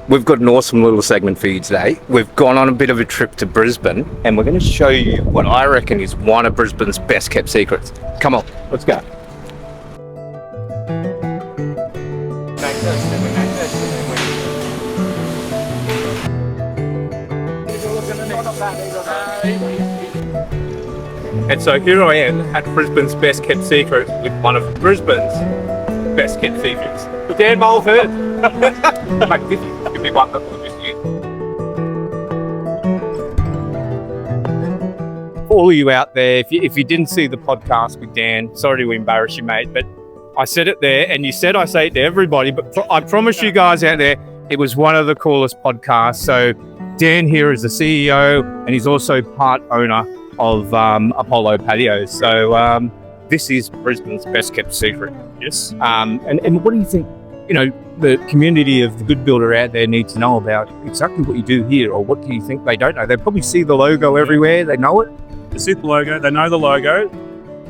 We've got an awesome little segment for you today. We've gone on a bit of a trip to Brisbane, and we're going to show you what I reckon is one of Brisbane's best kept secrets. Come on, let's go. And so here I am at Brisbane's best kept secret with one of Brisbane's best kept secrets. Dan Mulhern. Like this could be one that we'll just use. For all of you out there, if you didn't see the podcast with Dan, sorry to embarrass you, mate, but I said it there, and you said I say it to everybody, but I promise you guys out there, it was one of the coolest podcasts. So Dan here is the CEO, and he's also part owner of Apollo Patios. So this is Brisbane's best kept secret. Yes. And what do you think, the community of the good builder out there needs to know about exactly what you do here, or what do you think they don't know? They probably see the logo everywhere, they know it. They see the logo, they know the logo.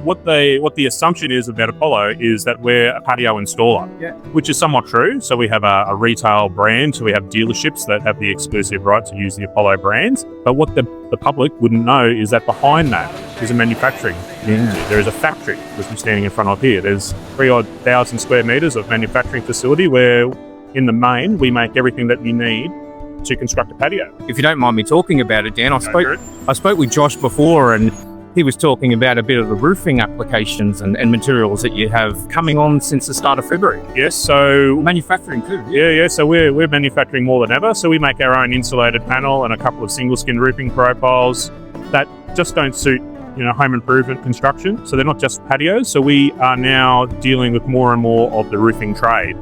What the assumption is about Apollo is that we're a patio installer, which is somewhat true. So we have a retail brand, so we have dealerships that have the exclusive right to use the Apollo brands. But what the public wouldn't know is that behind that is a manufacturing entity. There is a factory, which we're standing in front of here. There's 3,000 square meters of manufacturing facility where, in the main, we make everything that you need to construct a patio. If you don't mind me talking about it, Dan, I spoke with Josh before, and he was talking about a bit of the roofing applications and materials that you have coming on since the start of February. Yes, so manufacturing too. Yeah. So we're manufacturing more than ever. So we make our own insulated panel and a couple of single skin roofing profiles that just don't suit, home improvement construction. So they're not just patios. So we are now dealing with more and more of the roofing trade.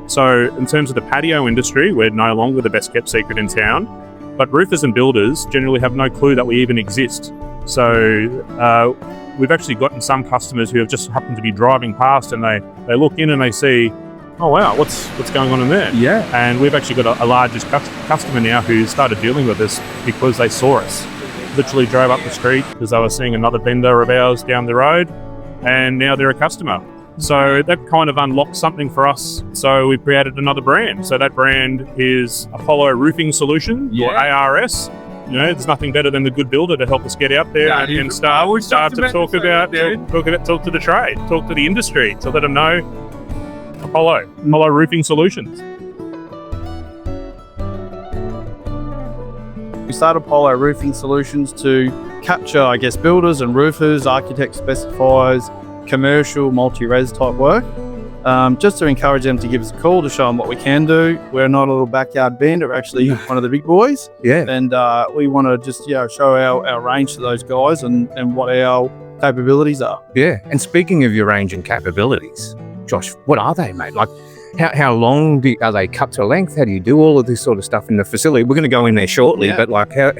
So in terms of the patio industry, we're no longer the best kept secret in town, but roofers and builders generally have no clue that we even exist. So we've actually gotten some customers who have just happened to be driving past, and they look in and they see, oh wow, what's going on in there? Yeah. And we've actually got a largest customer now who started dealing with us because they saw us. Literally drove up the street because they were seeing another vendor of ours down the road, and now they're a customer. So that kind of unlocked something for us. So we created another brand. So that brand is Apollo Roofing Solutions, or ARS. There's nothing better than the good builder to help us get out there and start to talk to the trade, talk to the industry, to let them know Apollo Roofing Solutions. We started Apollo Roofing Solutions to capture, builders and roofers, architects, specifiers, commercial, multi-res type work. Just to encourage them to give us a call to show them what we can do. We're not a little backyard band, we're actually one of the big boys. Yeah. And we want to just show our range to those guys and what our capabilities are. Yeah. And speaking of your range and capabilities, Josh, what are they, mate? Like, how long are they cut to length? How do you do all of this sort of stuff in the facility? We're going to go in there shortly, but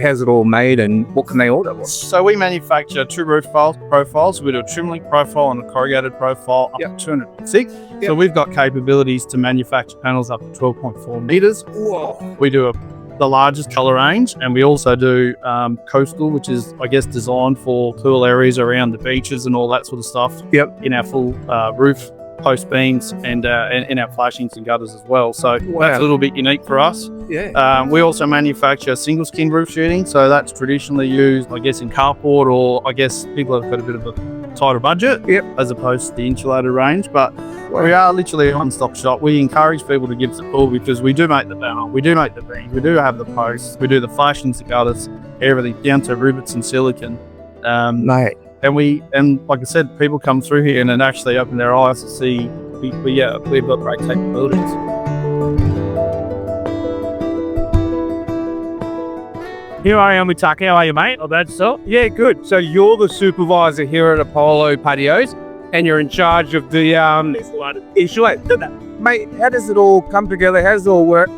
how's it all made, and what can they order? So we manufacture two roof profiles. We do a trim link profile and a corrugated profile up to 206. So we've got capabilities to manufacture panels up to 12.4 meters. Whoa. We do the largest color range, and we also do coastal, which is designed for cool areas around the beaches and all that sort of stuff. In our full roof post beams and in our flashings and gutters as well. So that's a little bit unique for us. Yeah. We also manufacture single skin roof sheeting. So that's traditionally used, in carport, or people have got a bit of a tighter budget as opposed to the insulated range. But we are literally a one-stop shop. We encourage people to give us a call because we do make the panel, we do make the beams, we do have the posts, we do the flashings, the gutters, everything down to rivets and silicon. Mate. And like I said, people come through here and actually open their eyes to see we've got great capabilities. Here I am with Tuck. How are you, mate? Not bad yourself? Yeah, good. So you're the supervisor here at Apollo Patios, and you're in charge of the insulated. Mate, how does it all come together? How does it all work?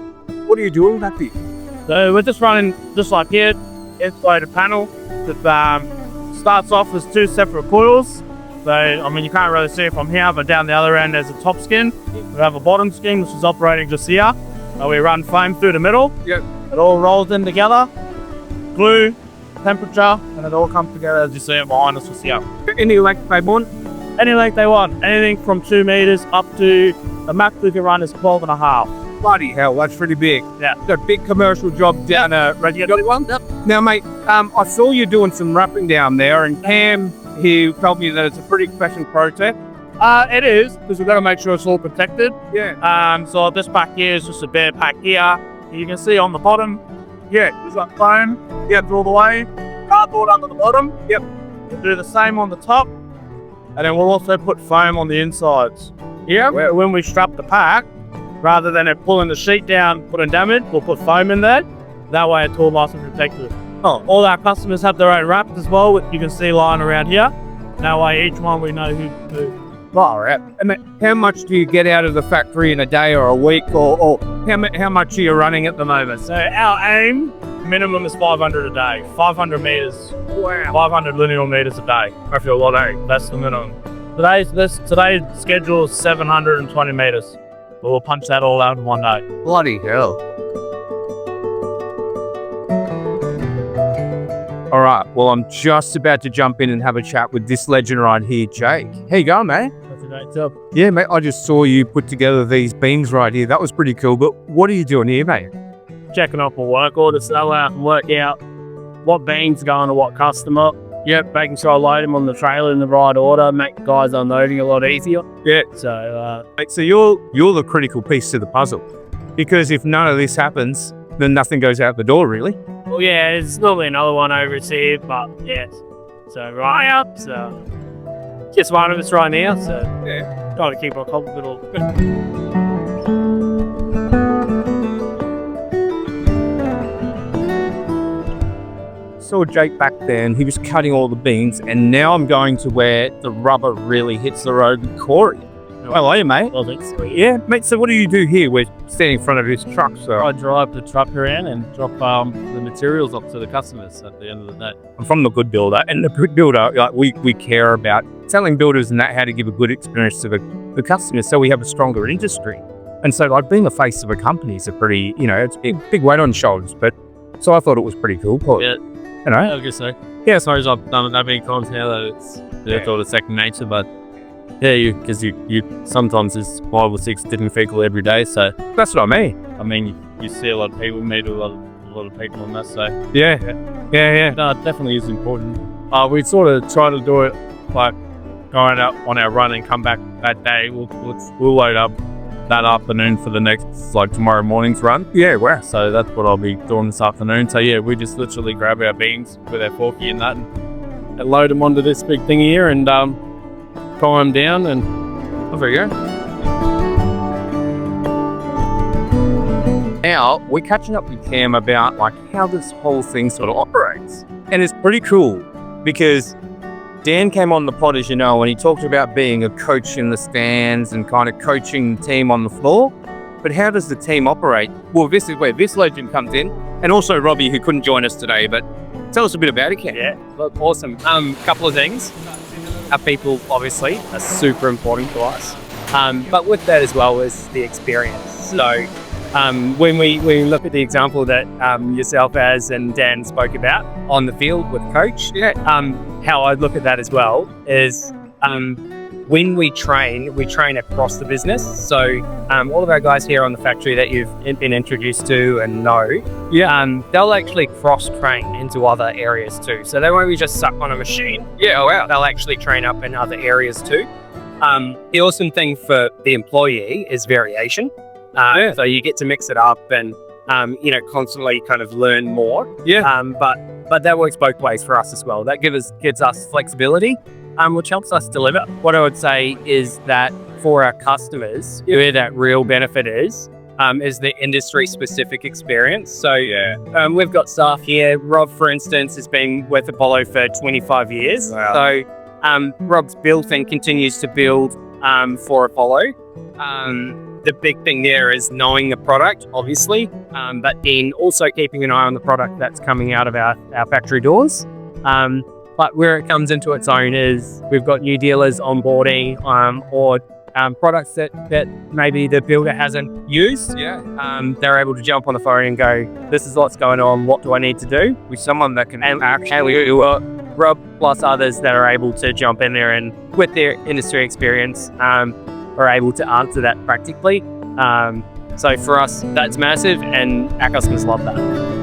What are you doing back here? So we're just running, just like here, insulated panel that starts off as two separate coils. So, you can't really see it from here, but down the other end there's a top skin. We have a bottom skin, which is operating just here. We run foam through the middle. Yep. It all rolls in together. Glue, temperature, and it all comes together as you see it behind us just here. Any length they want? Any length they want. Anything from 2 meters up to the max we can run is 12.5. Bloody hell, that's pretty big. Yeah. A big commercial job down you got one? Yep. Now, mate, I saw you doing some wrapping down there, and Cam, he told me that it's a pretty efficient process. It is, because we've got to make sure it's all protected. Yeah. So this pack here is just a bare pack here. You can see on the bottom, there's that foam. Yep, all the way. Cardboard under the bottom. Yep. We'll do the same on the top. And then we'll also put foam on the insides. Yeah. When we strap the pack, rather than it pulling the sheet down, putting damage, we'll put foam in there. That way it's all nice and protected. Oh. All our customers have their own wraps as well, which you can see lying around here. That way each one we know who. All right. And how much do you get out of the factory in a day or a week, or how much are you running at the moment? So our aim, minimum is 500 a day. 500 meters. Wow. 500 linear meters a day. I feel a lot, eh? That's the minimum. Today's schedule is 720 meters. But we'll punch that all out in one day. Bloody hell. All right. Well, I'm just about to jump in and have a chat with this legend right here, Jake. How you going, mate? That's a great job. Yeah, mate. I just saw you put together these beams right here. That was pretty cool. But what are you doing here, mate? Checking off my work order, so I can work out what beans going to what customer. Yep, making sure I load them on the trailer in the right order, make guys unloading a lot easier. Yeah. So, Mate, so you're the critical piece to the puzzle, because if none of this happens, then nothing goes out the door, really. well, yeah, there's normally another one overseas, but yes. So right up, so just one of us right now. So Yeah. trying to keep our confidence. Saw Jake back there and he was cutting all the beans, and now I'm going to where the rubber really hits the road with Corey. How are you, mate? Well, thanks. Yeah, mate, so what do you do here? We're standing in front of his truck, so I drive the truck around and drop the materials off to the customers at the end of the day. I'm from the Good Builder, and the Good Builder, like, we care about telling builders and that how to give a good experience to the customers so we have a stronger industry. And so, like, being the face of a company is a pretty, it's a big weight on shoulders, but so I thought it was pretty cool. Yeah. You know? I guess so. Yeah, I suppose I've done it that many times now that it's sort of second nature, but yeah, because you sometimes there's 5 or 6 different people every day, so That's what I mean. I mean you see a lot of people, meet a lot of people on that, so Yeah. no, it definitely is important. We sort of try to do it like going out on our run and come back that day. We'll load up that afternoon for the next, like, tomorrow morning's run. Yeah, wow. So that's what I'll be doing this afternoon. So yeah, we just literally grab our beans with our forky and that and load them onto this big thing here and tie them down and off we go. Now, we're catching up with Cam about, like, how this whole thing sort of operates. And it's pretty cool because Dan came on the pod, as you know, and he talked about being a coach in the stands and kind of coaching the team on the floor. But how does the team operate? Well, this is where this legend comes in, and also Robbie, who couldn't join us today. But tell us a bit about it, Cam. Yeah, look, awesome. Couple of things. Our people, obviously, are super important to us. But with that as well is the experience. So when we look at the example that yourself as and Dan spoke about on the field with coach, how I look at that as well is when we train across the business. So all of our guys here on the factory that you've been introduced to and know, they'll actually cross-train into other areas too. So they won't be just stuck on a machine. Yeah, wow. They'll actually train up in other areas too. The awesome thing for the employee is variation. So you get to mix it up and constantly kind of learn more. But that works both ways for us as well. That gives us flexibility, which helps us deliver. What I would say is that for our customers, where that real benefit is the industry-specific experience. So we've got staff here. Rob, for instance, has been with Apollo for 25 years. Wow. So Rob's built and continues to build for Apollo. The big thing there is knowing the product, obviously, but then also keeping an eye on the product that's coming out of our factory doors. But where it comes into its own is we've got new dealers onboarding or products that maybe the builder hasn't used. They're able to jump on the phone and go, this is what's going on, what do I need to do? With someone that can Actually, Rob plus others that are able to jump in there and with their industry experience are able to answer that practically. So for us, that's massive, and our customers love that.